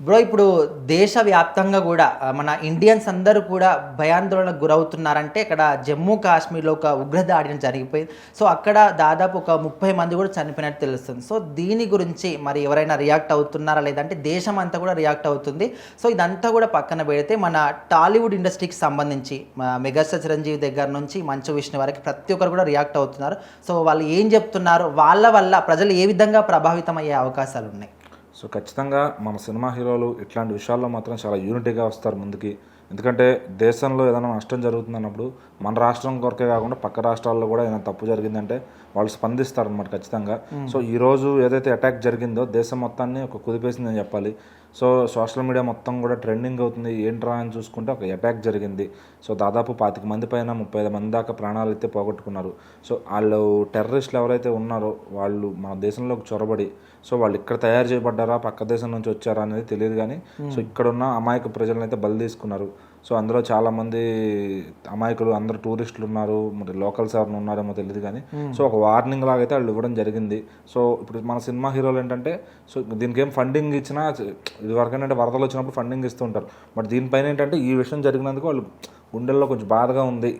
Bro ఇప్పుడు దేశవ్యాప్తంగా గూడా మన ఇండియన్స్ అందరూ కూడా భయాందోళనకు గురవుతున్నారంటే ఇక్కడ జమ్మూ కాశ్మీర్‌లో ఒక ఉగ్రదాడి జరిగిపోయింది. సో, అక్కడ దాదాపు ఒక 30 మంది గూడా చనిపోయినట్టు తెలుస్తుంది. సో, దీని గురించి మరి ఎవరైనా రియాక్ట్ అవుతున్నారా? లేదంటే దేశమంతా కూడా రియాక్ట్ అవుతుంది. సో, ఇదంతా కూడా పక్కన పెడితే మన టాలీవుడ్ ఇండస్ట్రీకి సంబంధించి మెగాస్టార్ చిరంజీవి దగ్గర నుంచి మంచు విష్ణు వరకు ప్రతి ఒక్కరు కూడా రియాక్ట్ అవుతున్నారు. సో, వాళ్ళు ఏం చెప్తున్నారు? వాళ్ళ వల్ల ప్రజలు ఏ విధంగా ప్రభావితం అయ్యే అవకాశాలున్నాయి? సో ఖచ్చితంగా మన సినిమా హీరోలు ఇట్లాంటి విషయాల్లో మాత్రం చాలా యూనిటీగా వస్తారు ముందుకి. ఎందుకంటే దేశంలో ఏదైనా నష్టం జరుగుతుందన్నప్పుడు మన రాష్ట్రం కొరకే కాకుండా పక్క రాష్ట్రాల్లో కూడా ఏదైనా తప్పు జరిగిందంటే వాళ్ళు స్పందిస్తారనమాట ఖచ్చితంగా. సో ఈరోజు ఏదైతే అటాక్ జరిగిందో దేశం మొత్తాన్ని ఒక కుదిపేసిందని చెప్పాలి. సో సోషల్ మీడియా మొత్తం కూడా ట్రెండింగ్ అవుతుంది. ఏంట్రా అని చూసుకుంటే ఒక అటాక్ జరిగింది. సో దాదాపు 25 మంది పైన 35 మంది దాకా ప్రాణాలు అయితే పోగొట్టుకున్నారు. సో వాళ్ళు టెర్రరిస్టులు ఎవరైతే ఉన్నారో వాళ్ళు మన దేశంలోకి చొరబడి సో వాళ్ళు ఇక్కడ తయారు చేయబడ్డారా పక్క దేశం నుంచి వచ్చారా అనేది తెలియదు కానీ సో ఇక్కడున్న అమాయక ప్రజలను అయితే బలి తీసుకున్నారు. సో అందులో చాలామంది అమాయకులు అందరూ టూరిస్టులు ఉన్నారు, మరి లోకల్స్ ఎవరైనా ఉన్నారేమో తెలియదు కానీ సో ఒక వార్నింగ్ లాగా అయితే వాళ్ళు ఇవ్వడం జరిగింది. సో ఇప్పుడు మన సినిమా హీరోలు ఏంటంటే సో దీనికి ఏం ఫండింగ్ ఇచ్చినా ఇది వరకేంటంటే వరదలు వచ్చినప్పుడు ఫండింగ్ ఇస్తూ ఉంటారు. బట్ దీనిపైన ఏంటంటే ఈ విషయం జరిగినందుకు వాళ్ళు గుండెల్లో కొంచెం బాధగా ఉంది.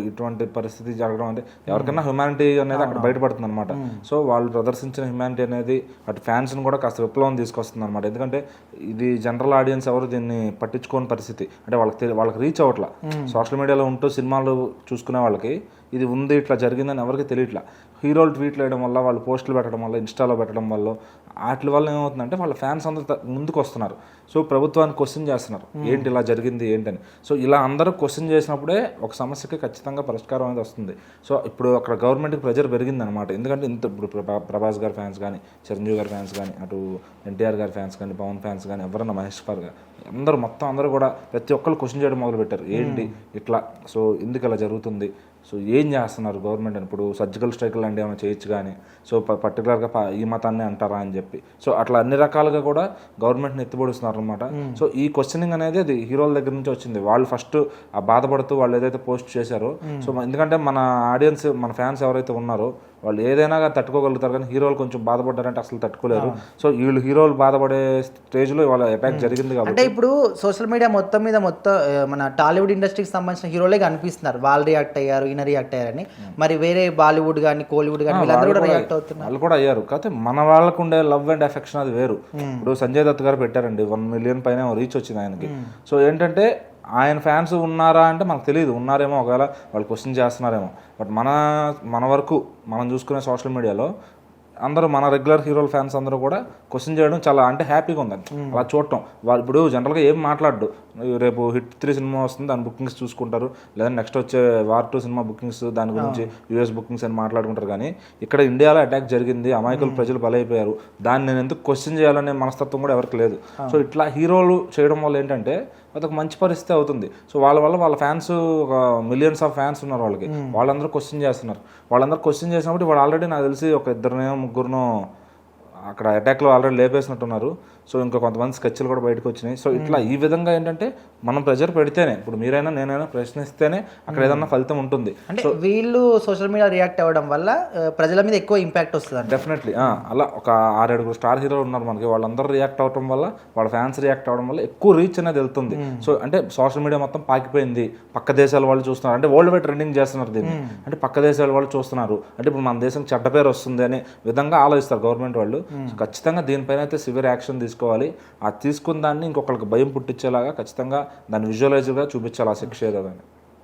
ఇటువంటి పరిస్థితి జరగడం అంటే ఎవరికైనా హ్యుమానిటీ అనేది అక్కడ బయటపడుతుంది అనమాట. సో వాళ్ళు ప్రదర్శించిన హ్యుమానిటీ అనేది అటు ఫ్యాన్స్ని కూడా కాస్త విప్లవం తీసుకొస్తుంది అనమాట. ఎందుకంటే ఇది జనరల్ ఆడియన్స్ ఎవరు దీన్ని పట్టించుకోని పరిస్థితి, అంటే వాళ్ళకి రీచ్ అవ్వట్లా. సోషల్ మీడియాలో ఉంటూ సినిమాలు చూసుకునే వాళ్ళకి ఇది ఉంది ఇట్లా జరిగిందని ఎవరికి తెలియట్లా. హీరోలు ట్వీట్లు వేయడం వల్ల, వాళ్ళు పోస్టులు పెట్టడం వల్ల, ఇన్స్టాలో పెట్టడం వల్ల వాటి వల్ల ఏమవుతుందంటే వాళ్ళ ఫ్యాన్స్ అందరూ ముందుకు వస్తున్నారు. సో ప్రభుత్వాన్ని క్వశ్చన్ చేస్తున్నారు, ఏంటి ఇలా జరిగింది ఏంటని. సో ఇలా అందరూ క్వశ్చన్ చేసినప్పుడే ఒక సమస్యకి ఖచ్చితంగా పరిష్కారం అనేది వస్తుంది. సో ఇప్పుడు అక్కడ గవర్నమెంట్కి ప్రెజర్ పెరిగిందనమాట. ఎందుకంటే ఇప్పుడు ప్రభాస్ గారి ఫ్యాన్స్ కానీ, చిరంజీవి గారి ఫ్యాన్స్ కానీ, అటు ఎన్టీఆర్ గారి ఫ్యాన్స్ కానీ, పవన్ ఫ్యాన్స్ కానీ, ఎవరన్నా మహేష్ బాబు గారు అందరూ కూడా ప్రతి ఒక్కరు క్వశ్చన్ చేయడం మొదలుపెట్టారు. ఏంటి ఇట్లా, సో ఎందుకు ఇలా జరుగుతుంది, సో ఏం చేస్తున్నారు గవర్నమెంట్ అని. ఇప్పుడు సర్జికల్ స్ట్రైకులు అంటే ఏమైనా చేయొచ్చు కానీ సో పర్టికులర్గా ఈ మతాన్ని అంటారా అని చెప్పి సో అట్లా అన్ని రకాలుగా కూడా గవర్నమెంట్ని ఎత్తిపొడుస్తున్నారు అనమాట. సో ఈ క్వశ్చనింగ్ అనేది అది హీరోల దగ్గర నుంచి వచ్చింది. వాళ్ళు ఫస్ట్ ఆ బాధపడుతూ వాళ్ళు ఏదైతే పోస్ట్ చేశారో సో ఎందుకంటే మన ఆడియన్స్, మన ఫ్యాన్స్ ఎవరైతే ఉన్నారో వాళ్ళు ఏదైనా తట్టుకోగలుగుతారు కానీ హీరోలు కొంచెం బాధపడ్డారంటే అసలు తట్టుకోలేరు. సో వీళ్ళు హీరోలు బాధపడే స్టేజ్లో వాళ్ళ అటాక్ జరిగింది కాబట్టి అంటే ఇప్పుడు సోషల్ మీడియా మొత్తం మన టాలీవుడ్ ఇండస్ట్రీకి సంబంధించిన హీరోలే కనిపిస్తున్నారు. వాళ్ళు రియాక్ట్ అయ్యారు, ఈయన రియాక్ట్ అయ్యారని. మరి వేరే బాలీవుడ్ కానీ, కోలీవుడ్ కానీ వీళ్ళందరూ కూడా రియాక్ట్ అవుతున్నారు. వాళ్ళు కూడా అయ్యారు. కాకపోతే మన వాళ్ళకు ఉండే లవ్ అండ్ ఎఫెక్షన్ అది వేరు. ఇప్పుడు సంజయ్ దత్ గారు పెట్టారండి 1 మిలియన్ పైన రీచ్ వచ్చింది ఆయనకి. సో ఏంటంటే ఆయన ఫ్యాన్స్ ఉన్నారా అంటే మనకు తెలియదు, ఉన్నారేమో, ఒకవేళ వాళ్ళు క్వశ్చన్ చేస్తున్నారేమో. బట్ మన వరకు మనం చూసుకునే సోషల్ మీడియాలో అందరూ మన రెగ్యులర్ హీరోల ఫ్యాన్స్ అందరూ కూడా క్వశ్చన్ చేయడం చాలా అంటే హ్యాపీగా ఉందండి అలా చూడటం. వాళ్ళు ఇప్పుడు జనరల్గా ఏం మాట్లాడు, రేపు హిట్ 3 సినిమా వస్తుంది దాని బుకింగ్స్ చూసుకుంటారు, లేదా నెక్స్ట్ వచ్చే వార్ 2 సినిమా బుకింగ్స్ దాని గురించి యూఎస్ బుకింగ్స్ అని మాట్లాడుకుంటారు. కానీ ఇక్కడ ఇండియాలో అటాక్ జరిగింది, అమాయకులు ప్రజలు బలైపోయారు, దాన్ని నేను ఎందుకు క్వశ్చన్ చేయాలనే మనస్తత్వం కూడా ఎవరికి లేదు. సో ఇట్లా హీరోలు చేయడం వల్ల ఏంటంటే అదొక మంచి పరిస్థితి అవుతుంది. సో వాళ్ళ ఫ్యాన్స్ ఒక మిలియన్స్ ఆఫ్ ఫ్యాన్స్ ఉన్నారు వాళ్ళకి, వాళ్ళందరూ క్వశ్చన్ చేస్తున్నారు. వాళ్ళందరూ క్వశ్చన్ చేసినప్పుడు వాళ్ళు ఆల్రెడీ నాకు తెలిసి ఒక 2-3 అక్కడ అటాక్లో ఆల్రెడీ లేపేసినట్టున్నారు. సో ఇంకా కొంతమంది స్కెచ్లు కూడా బయటకు వచ్చినాయి. సో ఇట్లా ఈ విధంగా ఏంటంటే మనం ప్రెజర్ పెడితేనే, ఇప్పుడు మీరైనా నేనైనా ప్రశ్నిస్తేనే అక్కడ ఏదన్నా ఫలితం ఉంటుంది. అంటే వీళ్ళు సోషల్ మీడియా రియాక్ట్ అవ్వడం వల్ల ప్రజల మీద ఎక్కువ ఇంపాక్ట్ వస్తుంది. డెఫినెట్లీ అలా ఒక 6-7 స్టార్ హీరోలు ఉన్నారు మనకి, వాళ్ళందరూ రియాక్ట్ అవ్వడం వల్ల, వాళ్ళ ఫ్యాన్స్ రియాక్ట్ అవ్వడం వల్ల ఎక్కువ రీచ్ అనేది వెళ్తుంది. సో అంటే సోషల్ మీడియా మొత్తం పాకిపోయింది, పక్క దేశాల వాళ్ళు చూస్తున్నారు, అంటే వరల్డ్ వైడ్ ట్రెండింగ్ చేస్తున్నారు దీన్ని. అంటే పక్క దేశాల వాళ్ళు చూస్తున్నారు, అంటే ఇప్పుడు మన దేశం చెడ్డ పేరు వస్తుంది అనే విధంగా ఆలోచిస్తారు గవర్నమెంట్ వాళ్ళు. ఖచ్చితంగా దీనిపైన అయితే సివియర్ యాక్షన్ తీసుకోవాలి. ఆ తీసుకున్న దాన్ని ఇంకొకరికి భయం పుట్టించేలాగా ఖచ్చితంగా దాన్ని విజువలైజ్గా చూపించాలి ఆ శిక్ష ఏదని.